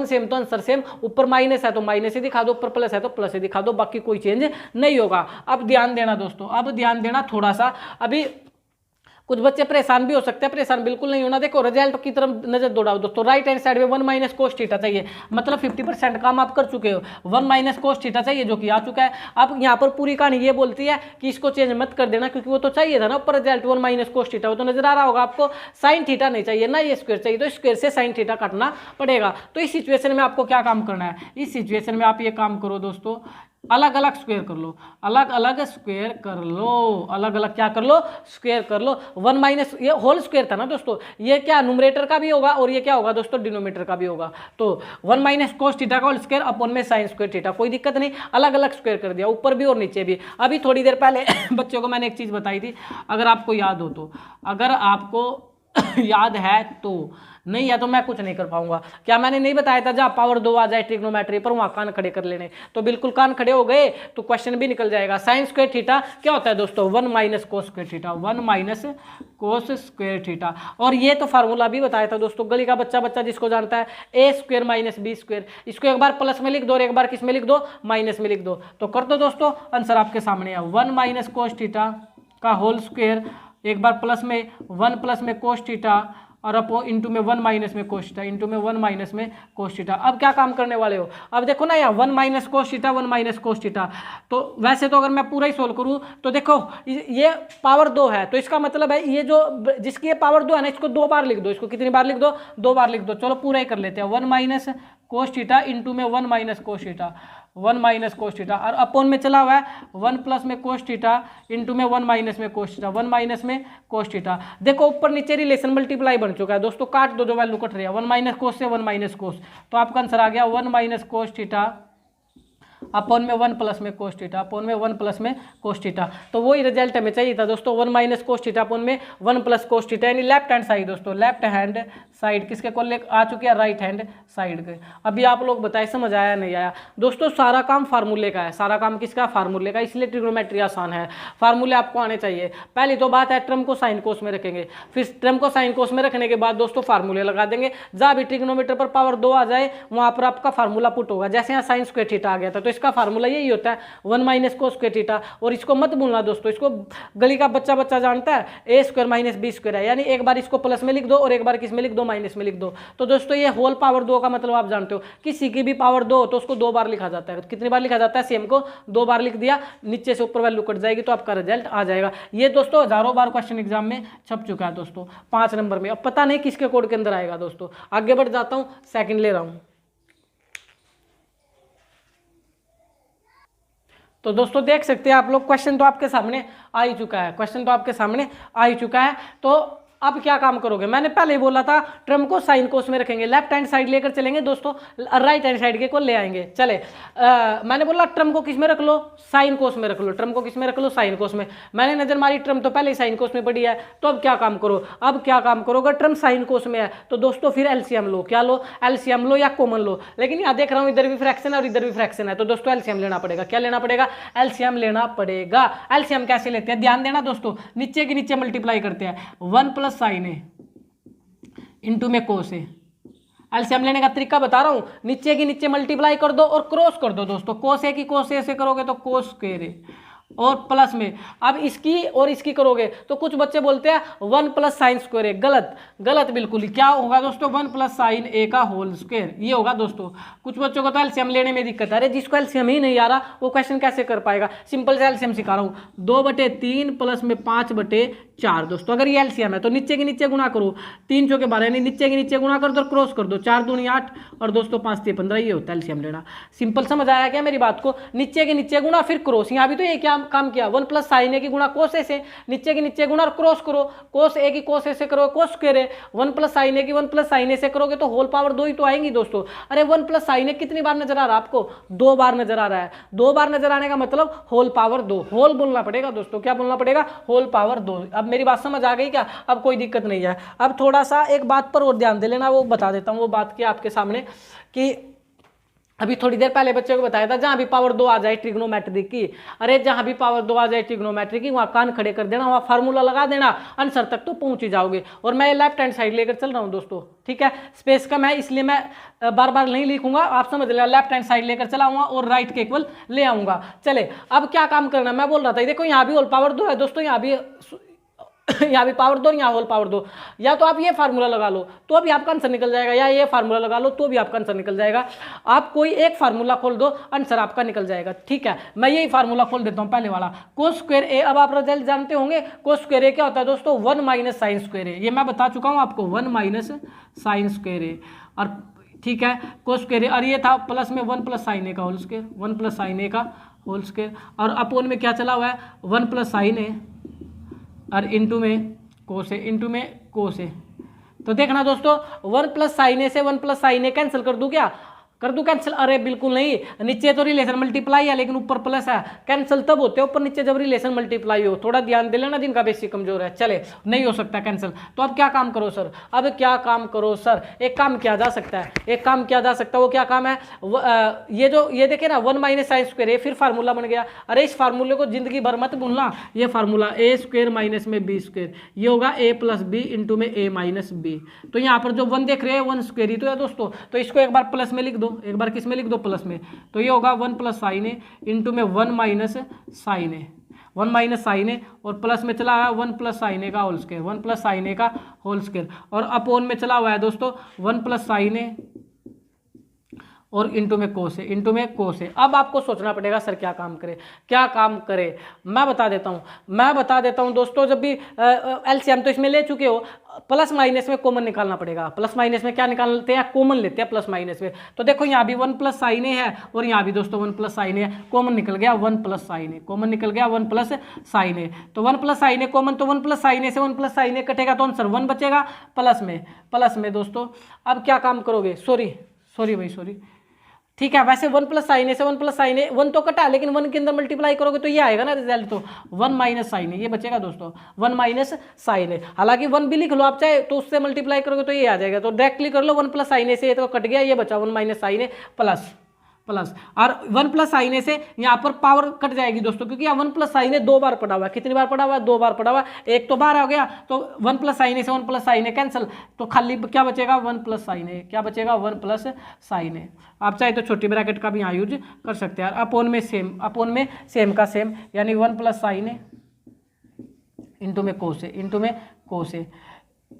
सेम तो आंसर सेम। ऊपर माइनस है तो माइनस ही दिखा दो, ऊपर प्लस है तो प्लस ही दिखा दो, बाकी कोई चेंज नहीं होगा। अब ध्यान देना दोस्तों, अब ध्यान देना थोड़ा सा। अभी कुछ बच्चे परेशान भी हो सकते हैं, परेशान बिल्कुल नहीं होना। देखो रिजल्ट की तरफ नजर दौड़ाओ दोस्तों, राइट हैंड साइड में 1 माइनस कोस थीटा चाहिए, मतलब 50% काम आप कर चुके हो। 1 माइनस कोस थीटा चाहिए जो कि आ चुका है। अब यहाँ पर पूरी कहानी ये बोलती है कि इसको चेंज मत कर देना, क्योंकि वो तो चाहिए था ना ऊपर रिजल्ट 1 माइनस कोस थीटा, वो तो नजर आ रहा होगा आपको। साइन थीटा नहीं चाहिए ना, ये स्क्वायर चाहिए, तो स्क्वायर से साइन थीटा काटना पड़ेगा। तो इस सिचुएशन में आपको क्या काम करना है, इस सिचुएशन में आप ये काम करो दोस्तों, अलग अलग स्क्वायर कर लो, अलग अलग स्क्वायर कर लो, अलग अलग क्या कर लो, स्क्वायर कर लो। 1 माइनस, ये होल स्क्वायर था ना दोस्तों, ये क्या न्यूमरेटर का भी होगा और ये क्या होगा दोस्तों, डिनोमिनेटर का भी होगा। तो 1 माइनस कोस थीटा का होल स्क्वायर अपॉन में साइन स्क्वायर थीटा, कोई दिक्कत नहीं, अलग अलग स्क्वायर कर दिया, ऊपर भी और नीचे भी। अभी थोड़ी देर पहले बच्चों को मैंने एक चीज़ बताई थी, अगर आपको याद हो तो, अगर आपको याद है तो, नहीं है तो मैं कुछ नहीं कर पाऊंगा। क्या मैंने नहीं बताया था, जहाँ पावर 2 आ जाए ट्रिग्नोमेट्री पर वहाँ कान खड़े कर लेने, तो बिल्कुल कान खड़े हो गए तो क्वेश्चन भी निकल जाएगा। साइन स्क्वायर थीटा क्या होता है दोस्तों, 1 minus cos square theta, 1 minus cos square theta. और ये तो फार्मूला भी बताया था दोस्तों, गली का बच्चा जिसको जानता है, A square minus B square. इसको एक बार प्लस में लिख दो और एक बार किस में लिख दो, माइनस में लिख दो। तो कर दो दोस्तों, आंसर आपके सामने है 1 माइनस कोस थीटा का होल स्क्वायर, एक बार प्लस में 1 प्लस में कोस थीटा और अपो इंटू में 1 माइनस में कोस थीटा, इंटू में 1 माइनस में कोस थीटा। अब क्या काम करने वाले हो, अब देखो ना यहाँ 1 minus cos theta, 1 minus cos theta. तो वैसे तो अगर मैं पूरा ही सोल्व करूँ तो देखो ये पावर 2 है, तो इसका मतलब है ये जो जिसकी ये पावर 2 है ना, इसको 2 बार लिख दो। इसको कितनी बार लिख दो, 2 बार लिख दो। चलो पूरा ही कर लेते हैं, 1 माइनस कोस थीटा इंटू में 1 minus cos theta, 1 minus cos theta, और अपोन में चला हुआ है 1 प्लस में कोस थीटा इंटू में 1 माइनस में कोस थीटा, 1 माइनस में कोस थीटा। देखो ऊपर नीचे रिलेशन मल्टीप्लाई बन चुका है दोस्तों, काट दो जो वैल्यू कट रही है, 1 माइनस कोस से 1 माइनस कोस, तो आपका आंसर आ गया 1 माइनस कोस थीटा अपॉन में 1 प्लस में कोस थीटा, अपॉन में 1 प्लस में कोस थीटा। तो वही रिजल्ट हमें चाहिए था दोस्तों, 1 माइनस कोस थीटा अपॉन में 1 प्लस कोस थीटा, यानी लेफ्ट हैंड साइड दोस्तों, लेफ्ट हैंड साइड किसके को आ चुकी है, राइट हैंड साइड के। अभी आप लोग बताए समझ आया नहीं आया दोस्तों, सारा काम फार्मूले का है, सारा काम किसका, फार्मूले का, इसलिए ट्रिग्नोमेट्री आसान है, फार्मूले आपको आने चाहिए। पहली तो बात है ट्रम को साइन कोस में रखेंगे, फिर ट्रम को साइन कोस में रखने के बाद दोस्तों फार्मूले लगा देंगे, जहाँ भी ट्रिग्नोमीटर पर पावर 2 आ जाए वहाँ पर आपका फार्मूला पुट होगा। जैसे यहाँ साइन स्क्वायर थीटा आ गया था, तो इसका फार्मूला यही होता है 1 माइनस कोस स्क्वायर थीटा। और इसको मत भूलना दोस्तों, इसको गली का बच्चा जानता है, A square minus B square है, यानी एक बार इसको प्लस में लिख दो और एक बार किस में लिख दो, माइनस में लिख दो। तो दोस्तों ये होल पावर 2 का मतलब आप जानते हो, किसी की भी पावर 2 तो उसको 2 बार लिखा जाता है। कितनी बार लिखा जाता है, सेम को 2 बार लिख दिया, नीचे से ऊपर वैल्यू कट जाएगी तो आपका रिजल्ट आ जाएगा। ये दोस्तों हजारों बार क्वेश्चन एग्जाम में छप चुका है दोस्तों, 5 नंबर में। अब पता नहीं किसके कोड के अंदर आएगा दोस्तों, आगे बढ़ जाता हूँ, सेकंड ले रहा हूँ। तो दोस्तों देख सकते हैं आप लोग, क्वेश्चन तो आपके सामने आ ही चुका है, क्वेश्चन तो आपके सामने आ ही चुका है। तो अब क्या काम करोगे, मैंने पहले ही बोला था ट्रम को साइन कोस में रखेंगे, लेफ्ट हैंड साइड लेकर चलेंगे दोस्तों, राइट हैंड साइड के को ले आएंगे। चले मैंने बोला ट्रम को किस में रख लो, साइन कोस में रख लो, ट्रम को किस में रख लो, साइन कोस में। मैंने नजर मारी ट्रम तो पहले ही साइन कोस में पड़ी है, तो अब क्या काम करो, अब क्या काम करोगे, ट्रम साइन कोस में है तो दोस्तों फिर एलसीएम लो, क्या लो, एलसीएम लो या कॉमन लो। लेकिन यहाँ देख रहा हूँ इधर भी फ्रैक्शन है और इधर भी फ्रैक्शन है, तो दोस्तों एलसीएम लेना पड़ेगा, क्या लेना पड़ेगा, एलसीएम लेना पड़ेगा। एलसीएम कैसे लेते हैं, ध्यान देना दोस्तों, नीचे के नीचे मल्टीप्लाई करते हैं, 1 प्लस साइन ए इंटू में कोस है। एलसीएम लेने का तरीका बता रहा हूं, नीचे की नीचे मल्टीप्लाई कर दो और क्रॉस कर दो दोस्तों, कोस ए की कोस ए से करोगे तो कोस स्क्वायर ए, और प्लस में अब इसकी और इसकी करोगे तो कुछ बच्चे बोलते हैं 1 प्लस साइन स्क्वायर ए, गलत गलत बिल्कुल ही। क्या होगा दोस्तों, 1 प्लस साइन ए का होल स्क्वायर, ये होगा दोस्तों। कुछ बच्चों को तो एलसीएम लेने में दिक्कत है, अरे जिसको एलसीएम ही नहीं आ रहा वो क्वेश्चन कैसे कर पाएगा। सिंपल से एलसीएम सिखा रहा हूँ, 2/3 प्लस में 5/4 दोस्तों। अगर ये एलसीएम है तो नीचे के नीचे गुणा करो, 3 चौके 12, यानी नीचे के नीचे गुणा कर दो, क्रॉस कर दो, 4 दूनी 8 और दोस्तों 5 3 15, ये होता है एलसीएम लेना। सिंपल समझ आया क्या मेरी बात को, नीचे के नीचे गुणा फिर क्रॉस। यहाँ भी तो ये क्या काम किया, 1 प्लस साइन ए की गुणा कोस ए से, नीचे के नीचे गुणा और क्रॉस करो, कोस ए की कोस ए से करो कोस स्क्वायर ए, 1 प्लस साइन ए की 1 प्लस साइन ए से करोगे तो होल पावर 2 ही तो आएंगी दोस्तों। अरे 1 प्लस साइन ए कितनी बार नजर आ रहा है आपको, 2 बार नजर आ रहा है, 2 बार नजर आने का मतलब होल पावर 2, होल बोलना पड़ेगा दोस्तों, क्या बोलना पड़ेगा, होल पावर 2। अब मेरी बात समझ आ गई क्या, अब कोई दिक्कत नहीं है। अब थोड़ा सा एक बात पर और ध्यान दे लेना, वो बता देता हूँ, वो बात क्या आपके सामने कि अभी थोड़ी देर पहले बच्चे को बताया था जहां भी पावर 2 आ जाए ट्रिग्नोमेट्री की, अरे जहां भी पावर 2 आ जाए ट्रिग्नोमेट्री की वहां कान खड़े कर देना, वहां फार्मूला लगा देना, आंसर तक तो पहुंच ही जाओगे। और मैं लेफ्ट हैंड साइड लेकर चल रहा हूं दोस्तों, ठीक है, स्पेस का मैं इसलिए मैं बार बार नहीं लिखूंगा, आप समझ लेना, लेफ्ट हैंड साइड लेकर चलाऊंगा और राइट के इक्वल ले आऊंगा। चले अब क्या काम करना, मैं बोल रहा था देखो यहाँ भी होल पावर 2 है दोस्तों, यहाँ भी यहाँ भी पावर 2 यहाँ होल पावर 2, या तो आप ये फार्मूला लगा लो तो भी आपका आंसर निकल जाएगा, या ये फार्मूला लगा लो तो भी आपका आंसर निकल जाएगा। आप कोई एक फार्मूला खोल दो, आंसर आपका निकल जाएगा, ठीक है। मैं यही फार्मूला खोल देता हूँ, पहले वाला कोस स्क्वायर ए। अब आप रिजल्ट जानते होंगे, कोस स्क्वायर ए क्या होता है दोस्तों, 1 माइनस साइन स्क्वायर ए, ये मैं बता चुका हूँ आपको, 1 माइनस साइन स्क्वायर ए, और ठीक है कोस स्क्वायर ए, और ये था प्लस में 1 प्लस साइन ए का होल स्क्वायर, 1 प्लस साइन ए का होल स्क्वायर, और अपोन में क्या चला हुआ है 1 प्लस साइन ए और इंटू में कोस ए, इंटू में कोस ए। तो देखना दोस्तों 1 प्लस साइन ए से 1 प्लस साइन ए कैंसिल कर दूं, क्या कर दूं कैंसिल, अरे बिल्कुल नहीं, नीचे तो रिलेशन मल्टीप्लाई है लेकिन ऊपर प्लस है, कैंसिल तब होते हैं ऊपर नीचे जब रिलेशन मल्टीप्लाई हो, थोड़ा ध्यान दे लेना जिनका बेसिक कमजोर है। चले नहीं हो सकता कैंसिल, तो अब क्या काम करो सर, अब क्या काम करो सर, एक काम किया जा सकता है, एक काम किया जा सकता है, वो क्या काम है, ये देखे ना 1 माइनस साइन स्क्वायर ए, फिर फार्मूला बन गया। अरे इस फार्मूले को जिंदगी भर मत भूलना, ये फार्मूला ए स्क्वायर माइनस में बी स्क्वायर, ये होगा ए प्लस बी इंटू में ए माइनस बी। तो यहाँ पर जो 1 देख रहे हैं 1 स्क्वायर ही तो है दोस्तों, तो इसको एक बार प्लस में लिख दो, एक बार किस में लिख दो, प्लस में। तो ये होगा 1 प्लस साइन ए इंटू में 1 माइनस साइन ए, 1 माइनस साइन ए, और प्लस में चला हुआ है 1 प्लस साइन ए का होल स्क्वायर, 1 प्लस साइन ए का होल स्क्वायर, और अपोन में चला हुआ है दोस्तों 1 प्लस साइन ए और इंटू में कोस है, इंटू में कोस है। अब आपको सोचना पड़ेगा सर क्या काम करे, क्या काम करे, मैं बता देता हूँ दोस्तों। जब भी एलसीएम तो इसमें ले चुके हो, प्लस माइनस में कॉमन निकालना पड़ेगा। प्लस माइनस में क्या निकालते हैं, कॉमन लेते हैं प्लस माइनस में। तो देखो यहाँ भी 1 प्लस साइन ए है और यहाँ भी दोस्तों 1 प्लस साइन ए, कॉमन निकल गया 1 प्लस साइन ए, कॉमन निकल गया 1 प्लस साइन ए। तो 1 प्लस साइन ए कॉमन, तो 1 प्लस साइन ए से 1 प्लस साइन ए कटेगा तो आंसर 1 बचेगा प्लस में दोस्तों। अब क्या काम करोगे, सॉरी ठीक है। वैसे 1 प्लस साइन ए से 1 प्लस साइन ए 1 तो कटा, लेकिन 1 के अंदर मल्टीप्लाई करोगे तो ये आएगा ना रिजल्ट, तो 1 माइनस साइन ए ये बचेगा दोस्तों, 1 माइनस साइन ए। हालांकि 1 भी लिख लो आप चाहे, तो उससे मल्टीप्लाई करोगे तो ये आ जाएगा। तो डायरेक्टली कर लो 1 प्लस साइन ए से, ये तो कट गया, ये बचा 1 माइनस साइन ए प्लस और 1 प्लस साइन ए से यहाँ पर पावर कट जाएगी दोस्तों, क्योंकि यहाँ 1 प्लस साइन ए 2 बार पड़ा हुआ है। कितनी बार पड़ा हुआ है, 2 बार पड़ा हुआ है, एक तो बाहर आ गया, तो 1 प्लस साइन ए से 1 प्लस साइन ए कैंसिल, तो खाली क्या बचेगा 1 प्लस साइन ए, क्या बचेगा 1 प्लस साइन ए। आप चाहे तो छोटी ब्रैकेट का भी यहाँ यूज कर सकते हैं। अपोन में सेम का सेम, यानी 1 प्लस साइन ए इंटू में कोस ए,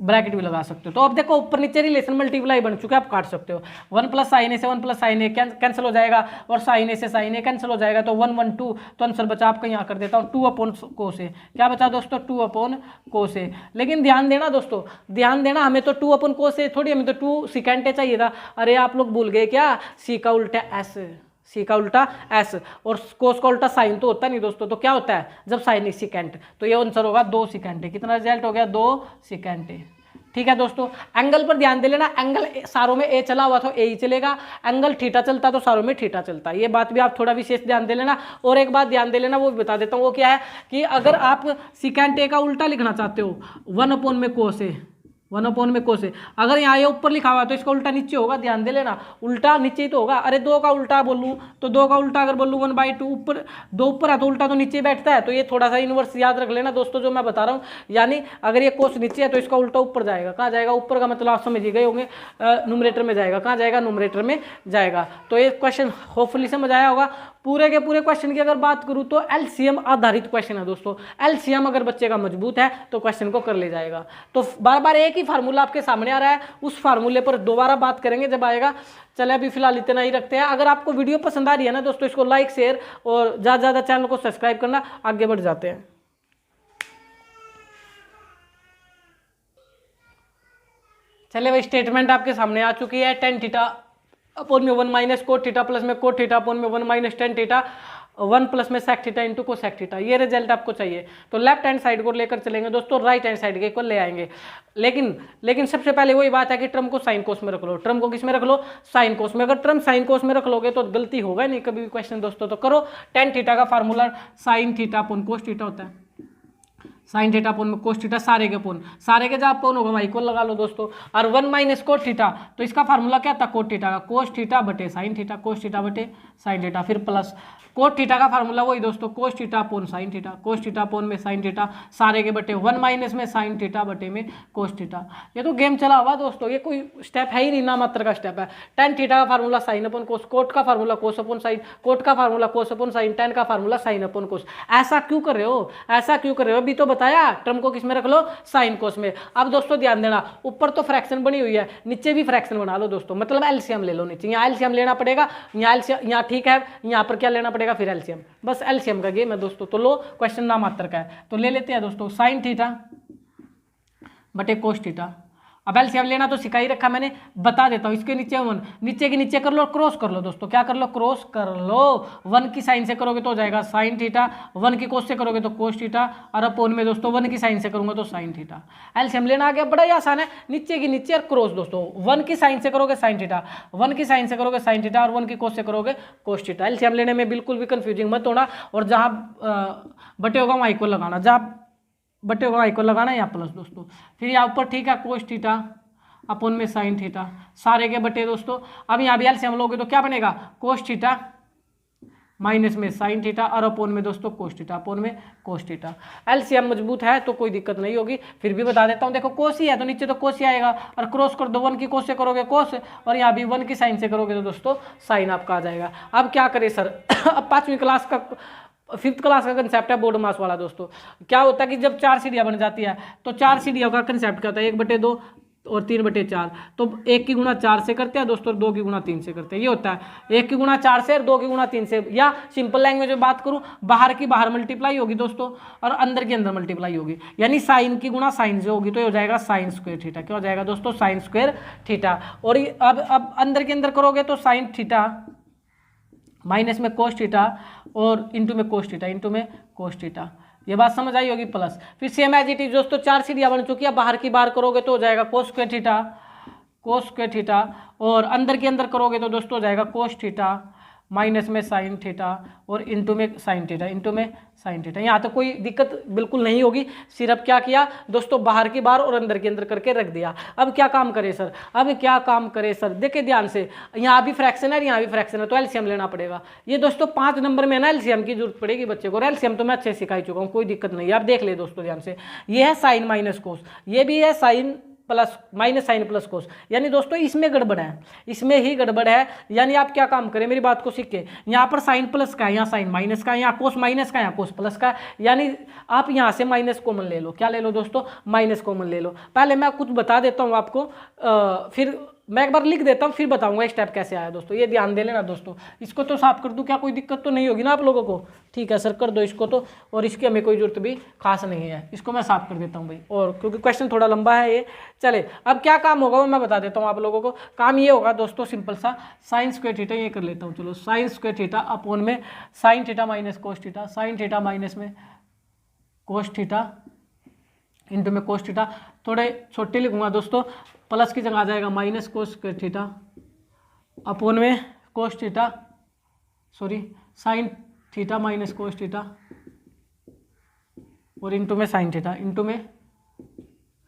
ब्रैकेट भी लगा सकते हो। तो अब देखो ऊपर नीचे रिलेशन मल्टीप्लाई बन चुका है, आप काट सकते हो। 1 प्लस साइन ए से 1 प्लस साइन ए कैंसिल हो जाएगा, और साइन ए से साइन ए कैंसिल हो जाएगा, तो 1 1 2, तो आंसर बचा आपका, यहाँ कर देता हूँ 2 अपॉन कोस ए। क्या बचा दोस्तों, 2 अपॉन कोस ए। लेकिन ध्यान देना दोस्तों, हमें तो 2 अपॉन कोस ए थोड़ी, हमें तो 2 सिकेंट ए चाहिए था। अरे आप लोग भूल गए क्या, सी का उल्टा एस, और कोस का उल्टा साइन तो होता नहीं दोस्तों। तो क्या होता है जब साइन इज सिकेंट, तो ये आंसर होगा 2 सिकेंट ए। कितना रिजल्ट हो गया, 2 सिकेंट ए। ठीक है दोस्तों, एंगल पर ध्यान दे लेना, एंगल सारों में ए चला हुआ तो ए ही चलेगा, एंगल थीटा चलता तो सारों में थीटा चलता। ये बात भी आप थोड़ा विशेष ध्यान दे लेना। और एक बात ध्यान दे लेना, वो भी बता देता हूँ, वो क्या है कि अगर आप सिकेंट ए का उल्टा लिखना चाहते हो 1 अपॉन में कोस ए, 1 अपॉन में कोस ए, अगर यहाँ ये ऊपर लिखा हुआ तो इसका उल्टा नीचे होगा, ध्यान दे लेना, उल्टा नीचे ही तो होगा। अरे 2 का उल्टा बोलूँ तो 2 का उल्टा अगर बोलूँ 1/2, ऊपर 2 ऊपर है तो उल्टा तो नीचे बैठता है। तो ये थोड़ा सा इनवर्स याद रख लेना दोस्तों जो मैं बता रहा हूँ, यानी अगर ये कोस नीचे है तो इसका उल्टा ऊपर जाएगा। कहाँ जाएगा, ऊपर का मतलब आप समझ ही गए होंगे, न्यूमरेटर में जाएगा। कहाँ जाएगा, न्यूमरेटर में जाएगा। तो ये क्वेश्चन होपफुली समझ आया होगा। पूरे के पूरे क्वेश्चन की अगर बात करूं तो एलसीएम आधारित क्वेश्चन है दोस्तों। एलसीएम अगर बच्चे का मजबूत है तो क्वेश्चन को कर ले जाएगा। तो बार बार एक ही फार्मूला आपके सामने आ रहा है, उस फार्मूले पर दोबारा बात करेंगे जब आएगा। चले अभी फिलहाल इतना ही रखते हैं। अगर आपको वीडियो पसंद आ रही है ना दोस्तों, इसको लाइक शेयर और ज़्यादा से ज़्यादा चैनल को सब्सक्राइब करना। आगे बढ़ जाते हैं। चले भाई, स्टेटमेंट आपके सामने आ चुकी है। tan थीटा अपॉन में 1 माइनस कोट थीटा प्लस में कोट थीटा अपॉन में 1 माइनस tan थीटा 1 प्लस में सेक थीटा इंटू को सेक थीटा, ये रिजल्ट आपको चाहिए। तो लेफ्ट हैंड साइड को लेकर चलेंगे दोस्तों, राइट हैंड साइड के को ले आएंगे। लेकिन सबसे पहले वही बात है कि ट्रम को साइन कोस में रख लो। ट्रम को किस में रख लो, साइन कोस में। अगर ट्रम साइन कोस में रख लोगे तो गलती होगा नहीं कभी भी क्वेश्चन दोस्तों। तो करो, tan थीटा का formula sine theta upon cos theta होता है, साइन थीटा अपॉन में कोस थीटा, सारे के अपॉन, सारे के जब अपॉन होगा वही को लगा लो दोस्तों। और 1 माइनस कोट थीटा, तो इसका फार्मूला क्या था, कोट थीटा का कोस थीटा बटे साइन थीटा, कोस थीटा बटे साइन थीटा, फिर प्लस कोट थीटा का फार्मूला वही दोस्तों, cos theta upon sine theta, cos theta upon में साइन थीटा, सारे के बटे 1 माइनस में साइन थीटा बटे में कोस थीटा। ये तो गेम चला हुआ दोस्तों, ये कोई स्टेप है ही नहीं, ना मात्र का स्टेप है। tan थीटा का formula sine upon cos, cot का formula cos upon sine, cot का formula cos upon sine, tan का फार्मूला साइन अपॉन कोस। ऐसा क्यों कर रहे हो, ऐसा क्यों कर रहे हो, अभी तो बताया ट्रम को किसमें रख लो, साइन कोस में। अब दोस्तों ध्यान देना, ऊपर तो फ्रैक्शन बनी हुई है, नीचे भी फ्रैक्शन बना लो दोस्तों, मतलब एलसीएम ले लो नीचे। यहाँ एलसीएम लेना पड़ेगा, यहाँ ठीक है, यहाँ पर क्या लेना पड़ेगा, फिर एलसीएम। बस एलसीएम का गेम है दोस्तों। तो लो, क्वेश्चन नाम मात्र का है, तो ले लेते हैं दोस्तों साइन थीटा बटे कोस थीटा। अब एलसीएम लेना तो सिखा ही रखा मैंने, बता देता हूँ। इसके नीचे 1, नीचे के नीचे कर लो, क्रॉस कर लो दोस्तों। क्या कर लो, क्रॉस कर लो। 1 की साइन से करोगे तो हो जाएगा साइन थीटा, 1 की कोस से करोगे तो कोस थीटा, और अपॉन में दोस्तों 1 की साइन से करूंगा तो साइन थीटा। एलसीएम लेना आ गया, बड़ा ही आसान है, नीचे की नीचे और क्रॉस दोस्तों। 1 की साइन से करोगे साइन थीटा, 1 की साइन से करोगे साइन थीटा, और 1 की कोस से करोगे कोस थीटा। एलसीएम लेने में बिल्कुल भी कंफ्यूजिंग मत होना, और जहाँ बटे होगा वहाँ इक्वल लगाना, जहाँ बटे होगा इक्वल लगाना, यहाँ प्लस दोस्तों। फिर यहाँ ऊपर ठीक है, कोस थीटा अपॉन में साइन थीटा, सारे के बटे दोस्तों। अब यहाँ भी एलसीएम लोगे तो क्या बनेगा, कोस थीटा माइनस में साइन थीटा, और अपॉन में दोस्तों कोस थीटा, अपॉन में कोस थीटा। एलसीएम मजबूत है तो कोई दिक्कत नहीं होगी। फिर भी बता देता हूँ, देखो कोस ही है तो नीचे तो कोस ही आएगा, और क्रॉस कर दो, 1 की कोस से करोगे कोस, और यहाँ भी 1 की साइन से करोगे तो दोस्तों साइन आपका आ जाएगा। अब क्या करें सर, अब 5वीं क्लास का 5th क्लास का कंसेप्ट है बोर्ड मास वाला दोस्तों। क्या होता है कि जब 4 सीढ़ियाँ बन जाती है तो 4 सीढ़ियों का कंसेप्ट क्या होता है, 1/2 और 3/4, तो 1 की गुणा 4 से करते हैं दोस्तों, 2 की गुणा 3 से करते हैं। ये होता है 1 की गुणा 4 से और 2 की गुणा 3 से, या सिंपल लैंग्वेज में बात करूं, बाहर की बाहर मल्टीप्लाई होगी दोस्तों और अंदर की अंदर मल्टीप्लाई होगी, यानी साइन की गुणा साइन से होगी, तो ये हो जाएगा साइन स्क्वायर थीटा। क्या हो जाएगा दोस्तों? Sine square theta. और अब अंदर के अंदर करोगे तो साइन थीटा माइनस में कोस थीटा और इंटू में कोस थीटा, इंटू में कोस थीटा। ये बात समझ आई होगी। प्लस फिर सेम एज इट इज दोस्तों 4 सीढ़ियां बन चुकी है, बाहर की बाहर करोगे तो हो जाएगा कोस स्क्वायर थीटा, कोस स्क्वायर थीटा, और अंदर के अंदर करोगे तो दोस्तों हो जाएगा कोस थीटा माइनस में साइन थीटा और इंटू में साइन थीटा, इंटू में साइन थीटा। यहाँ तो कोई दिक्कत बिल्कुल नहीं होगी। सिर्फ क्या किया दोस्तों, बाहर की बाहर और अंदर के अंदर करके रख दिया। अब क्या काम करे सर? अब क्या काम करे सर? देखिए ध्यान से, यहाँ भी फ्रैक्शन है, यहाँ भी फ्रैक्शन है, तो एलसीएम लेना पड़ेगा। ये दोस्तों 5 नंबर में ना एलसीएम की जरूरत पड़ेगी बच्चे को। एलसीएम तो मैं अच्छे सिखा ही चुका हूँ, कोई दिक्कत नहीं है। आप देख ले दोस्तों ध्यान से, ये है साइन माइनस कोस, ये भी है sine plus minus sine plus cos, यानी दोस्तों इसमें गड़बड़ है, इसमें ही गड़बड़ है। यानी आप क्या काम करें, मेरी बात को सीख के, यहाँ पर साइन प्लस का है, यहाँ साइन माइनस का है, यहाँ कोस माइनस का है, यहाँ कोस प्लस का है, यानी आप यहाँ से माइनस कॉमन ले लो। क्या ले लो दोस्तों? माइनस कॉमन ले लो। पहले मैं कुछ बता देता हूँ आपको, फिर मैं एक बार लिख देता हूँ, फिर बताऊंगा स्टेप कैसे आया दोस्तों। ये ध्यान दे लेना दोस्तों। इसको तो साफ कर दूँ क्या? कोई दिक्कत तो नहीं होगी ना आप लोगों को? ठीक है सर, कर दो इसको तो, और इसकी हमें कोई जरूरत भी खास नहीं है। इसको मैं साफ कर देता हूँ भाई, और क्योंकि क्वेश्चन थोड़ा लंबा है ये। चले, अब क्या काम होगा वो मैं बता देता हूँ आप लोगों को। काम ये होगा दोस्तों सिंपल सा, साइन स्क्वायर थीटा, ये कर लेता हूँ चलो, साइन स्क्वायर थीटा अपॉन में sine theta minus cos theta, sign theta minus में कोस थीटा इंटू में कोस थीटा। थोड़े छोटे लिखूंगा दोस्तों, प्लस की जगह आ जाएगा minus cos square theta upon में cos theta, sorry sine theta minus cos theta और इंटू में साइन थीटा, इंटू में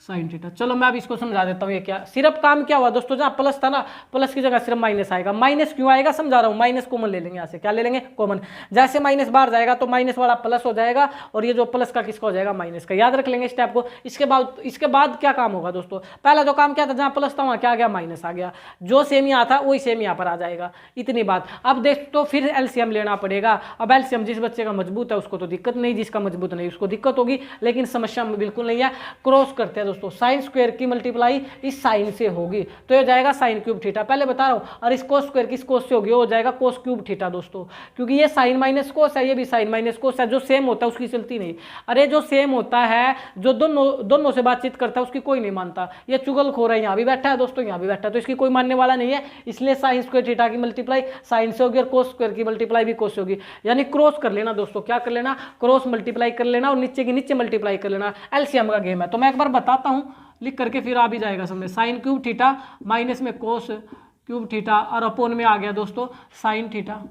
साइन थीटा। चलो मैं अब इसको समझा देता हूँ। ये क्या, सिर्फ काम क्या हुआ दोस्तों, जहाँ प्लस था ना, प्लस की जगह सिर्फ माइनस आएगा। माइनस क्यों आएगा समझा रहा हूँ, माइनस कॉमन ले लेंगे यहाँ से। क्या ले लेंगे? कॉमन। जैसे माइनस बाहर जाएगा तो माइनस वाला प्लस हो जाएगा, और ये जो प्लस का किसका हो जाएगा? माइनस का। याद रख लेंगे स्टेप को। इसके बाद क्या काम होगा दोस्तों? पहला जो काम क्या था, जहाँ प्लस था वहाँ क्या आ गया? माइनस आ गया। जो सेम यहाँ था वही सेम यहाँ पर आ जाएगा। इतनी बात। अब देख तो फिर एलसीएम लेना पड़ेगा। अब एलसीएम जिस बच्चे का मजबूत है उसको तो दिक्कत नहीं, जिसका मजबूत नहीं उसको दिक्कत होगी, लेकिन समस्या में बिल्कुल नहीं है। क्रॉस करते हैं दोस्तों, साइन स्क्वायर की मल्टीप्लाई इस साइन से होगी तो ये जाएगा साइन क्यूब थीटा, पहले बता रहा हूं। और इस कोस स्क्वायर किस कोस से होगी? हो जाएगा कोस क्यूब थीटा दोस्तों, क्योंकि ये साइन माइनस कोस है, ये भी साइन माइनस कोस है। जो सेम होता है उसकी चलती नहीं। अरे जो सेम होता है, जो दोनों से बातचीत करता है उसकी कोई नहीं मानता। ये चुगलखोर है, यहाँ भी बैठा है दोस्तों, यहाँ भी बैठा है, तो इसकी कोई मानने वाला नहीं है। इसलिए साइन स्क्वायर थीटा की मल्टीप्लाई साइन से होगी और कोस स्क्वायर की मल्टीप्लाई भी कोस से होगी। यानी क्रॉस कर लेना दोस्तों। क्या कर लेना? क्रॉस मल्टीप्लाई कर लेना और नीचे की नीचे मल्टीप्लाई कर लेना। एलसीएम का गेम है। तो मैं एक बार बताता हूं लिख करके, फिर आ भी जाएगा समझ। साइन क्यूब थीटा माइनस में कोस क्यूब थीटा और अपोन में आ गया दोस्तों साइन थीटा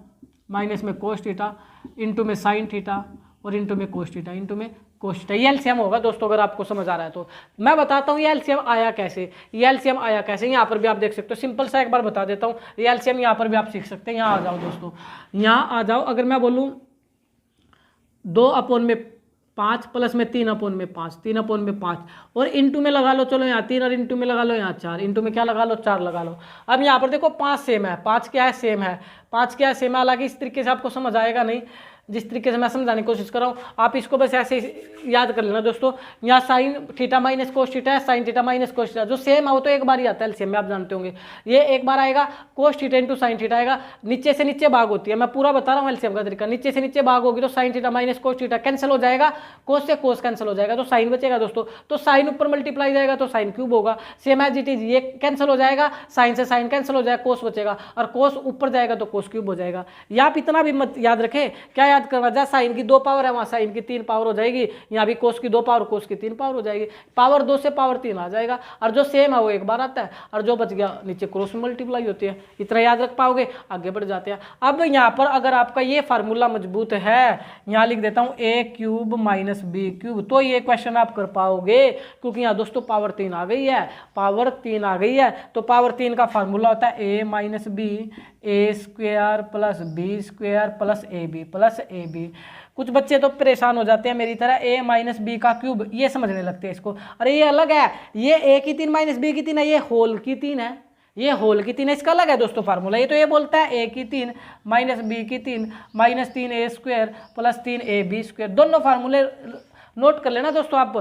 माइनस में कोस थीटा इंटू में साइन थीटा और इंटू में कोस थीटा, इंटू में कोस थीटा। ये एलसीएम होगा दोस्तों, अगर आपको समझ आ रहा है तो। मैं बताता हूँ ये एलसीएम आया कैसे। ये एलसीएम आया कैसे, यहाँ पर भी आप देख सकते हो। सिंपल सा एक बार बता देता हूँ। ये एलसीएम यहाँ पर भी आप सीख सकते हैं। यहाँ आ जाओ दोस्तों, यहाँ आ जाओ। अगर मैं बोलूँ 2/5 प्लस में 3/5, 3/5 और इंटू में लगा लो। चलो यहाँ 3 और इंटू में लगा लो यहाँ 4, इंटू में क्या लगा लो? 4 लगा लो। अब यहाँ पर देखो 5 सेम है, 5 क्या है? सेम है। 5 क्या है? सेम है। हालांकि इस तरीके से आपको समझ आएगा नहीं, जिस तरीके से मैं समझाने की कोशिश कर रहा हूँ। आप इसको बस ऐसे याद कर लेना दोस्तों। यहाँ sine theta minus cos theta है, sine theta minus cos theta. जो सेम है वो तो एक बार ही आता है एलसीएम में, आप जानते होंगे। ये एक बार आएगा, cos theta into sine theta आएगा। नीचे से नीचे भाग होती है, मैं पूरा बता रहा हूँ एलसीएम का तरीका। नीचे से नीचे भाग होगी तो sign theta minus cos theta cancel हो जाएगा, कोस से कोस कैंसिल हो जाएगा, तो साइन बचेगा दोस्तों। तो साइन ऊपर मल्टीप्लाई जाएगा तो साइन क्यूब होगा। सेम एज इट इज, ये कैंसिल हो जाएगा, साइन से साइन कैंसिल हो जाएगा, कोस बचेगा, और कोस ऊपर जाएगा तो कोस क्यूब हो जाएगा। या आप इतना भी मत याद रखें। क्या याद करना? जहाँ साइन की 2 पावर है वहाँ साइन की 3 पावर हो जाएगी। यहाँ भी कोस की 2 पावर, कोस की 3 पावर हो जाएगी। पावर 2 से पावर 3 आ जाएगा, और जो सेम है वो एक बार आता है, और जो बच गया नीचे क्रॉस में मल्टीप्लाई होती है। इतना याद रख पाओगे, आगे बढ़ जाते हैं। अब यहाँ पर अगर आपका ये फार्मूला मजबूत है, यहाँ लिख देता हूँ a cube minus B cube, तो ये क्वेश्चन आप कर पाओगे, क्योंकि यहाँ दोस्तों पावर 3 आ गई है, पावर 3 आ गई है। तो पावर 3 का फार्मूला होता है a minus B A square plus B square plus A B plus A B. कुछ बच्चे तो परेशान हो जाते हैं मेरी तरह, a माइनस बी का क्यूब ये समझने लगते हैं इसको। अरे ये अलग है, ये a की 3 माइनस बी की 3 है, ये होल की 3 है, ये होल की 3 है, इसका अलग है दोस्तों फार्मूला। ये तो ये बोलता है a की 3 माइनस बी की 3 minus 3 a square plus 3 a B square. दोनों फार्मूले नोट कर लेना दोस्तों आप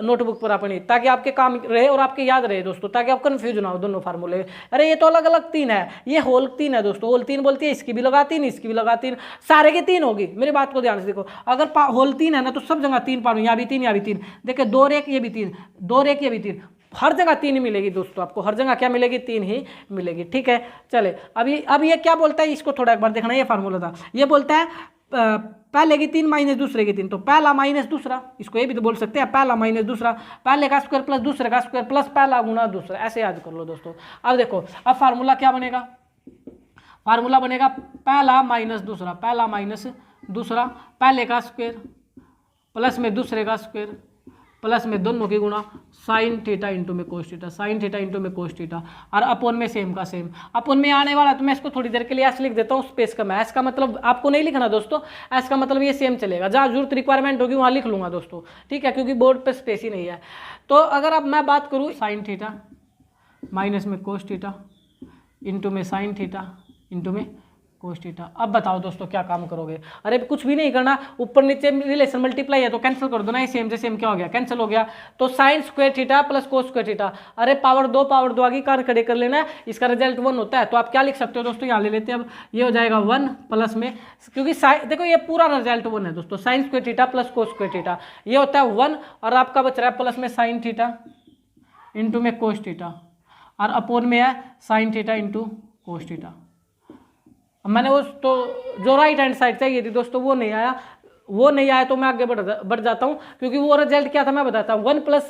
नोटबुक पर अपनी, ताकि आपके काम रहे और आपके याद रहे दोस्तों, ताकि आप कंफ्यूज ना हो दोनों फार्मूले। अरे ये तो अलग अलग 3 है, ये होल 3 है दोस्तों, होल 3 बोलती है इसकी भी लगा 3, इसकी भी लगा 3, सारे की 3 होगी। मेरी बात को ध्यान से देखो, अगर होल 3 है ना तो सब जगह 3 पाऊँ, यहाँ भी 3, यहाँ भी 3, देखिए 2 रेख ये भी 3, 2 रेख ये भी 3, हर जगह 3 मिलेगी दोस्तों आपको, हर जगह क्या मिलेगी, 3 ही मिलेगी। ठीक है, चले अब ये क्या बोलता है, इसको थोड़ा एक बार देखना, ये फार्मूला था, ये बोलता है पहले की 3 माइनस दूसरे की 3, तो पहला माइनस दूसरा, इसको ये भी तो बोल सकते हैं, पहला माइनस दूसरा, पहले का स्क्वायर प्लस दूसरे का स्क्वायर प्लस पहला गुना दूसरा, ऐसे याद कर लो दोस्तों। अब देखो, अब फार्मूला क्या बनेगा, फार्मूला बनेगा पहला माइनस दूसरा, पहला माइनस दूसरा, पहले का स्क्वायर प्लस में दूसरे का स्क्वायर प्लस में दोनों की गुणा, साइन थीटा इंटू में cos theta, sign theta into में कोस थीटा, और अपोन में सेम का सेम, अपोन में आने वाला तो मैं इसको थोड़ी देर के लिए ऐसे लिख देता हूँ, स्पेस कम है, इसका मतलब आपको नहीं लिखना दोस्तों, इसका मतलब ये सेम चलेगा, जहाँ जरूरत रिक्वायरमेंट होगी वहाँ लिख लूँगा दोस्तों। ठीक है, क्योंकि बोर्ड पर स्पेस ही नहीं है। तो अगर अब मैं बात करूँ साइन थीटा माइनस में कोस थीटा इंटू में साइन थीटा इंटू में कोस थीटा, अब बताओ दोस्तों क्या काम करोगे। अरे कुछ भी नहीं करना, ऊपर नीचे रिलेशन मल्टीप्लाई है तो कैंसिल कर दो ना, ये सेम से सेम क्या हो गया, कैंसिल हो गया। तो sign square theta plus cos square theta, अरे पावर 2 आगे कार खड़े कर लेना, इसका रिजल्ट 1 होता है। तो आप क्या लिख सकते हो दोस्तों, यहाँ ले लेते हैं, अब ये हो जाएगा 1 प्लस में, क्योंकि देखो ये पूरा रिजल्ट 1 है दोस्तों, sine square theta plus cos square theta, ये होता है 1, और आपका बच रहा है प्लस में साइन थीटा इंटू में कोस थीटा, और अपोन में है sine theta into cos theta. मैंने वो तो जो राइट हैंड साइड चाहिए थी दोस्तों वो नहीं आया, तो मैं आगे बढ़ जाता हूँ, क्योंकि वो रिजल्ट क्या था मैं बताता हूँ, 1 प्लस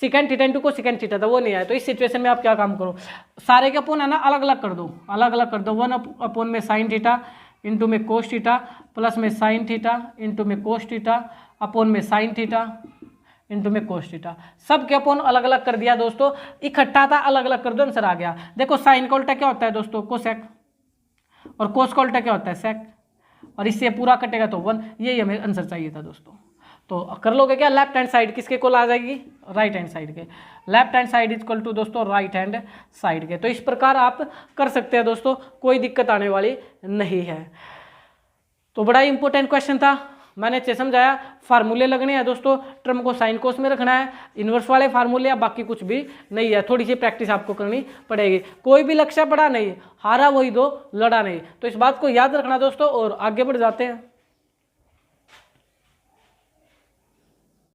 सेकेंड थीटा इंटू को सेकेंड थीटा था, वो नहीं आया। तो इस सिचुएशन में आप क्या काम करो, सारे के अपोन है ना अलग अलग कर दो, 1 अपोन में साइन थीटा इंटू में कोस थीटा प्लस में साइन थीटा इंटू में कोस थीटा अपोन में साइन थीटा इंटू में कोस थीटा, सब के अपोन अलग अलग कर दिया दोस्तों, इकट्ठा था अलग अलग कर दो, आंसर आ गया। देखो साइन का उल्टा क्या होता है दोस्तों, कोसेक, और कोस का उल्टा क्या होता है, सेक, और इससे पूरा कटेगा तो 1, यही हमें आंसर चाहिए था दोस्तों। तो कर लोगे क्या, लेफ्ट हैंड साइड किसके को आ जाएगी, राइट हैंड साइड के, left hand side equal to दोस्तों राइट हैंड साइड के। तो इस प्रकार आप कर सकते हैं दोस्तों, कोई दिक्कत आने वाली नहीं है। तो बड़ा ही इंपॉर्टेंट क्वेश्चन था, मैंने अच्छे समझाया। फार्मूले लगने हैं दोस्तों, टर्म को साइन कोस में रखना है, इन्वर्स वाले फार्मूले, या बाकी कुछ भी नहीं है, थोड़ी सी प्रैक्टिस आपको करनी पड़ेगी। कोई भी लक्ष्य बड़ा नहीं, हारा वही दो, लड़ा नहीं। तो इस बात को याद रखना दोस्तों, और आगे बढ़ जाते हैं।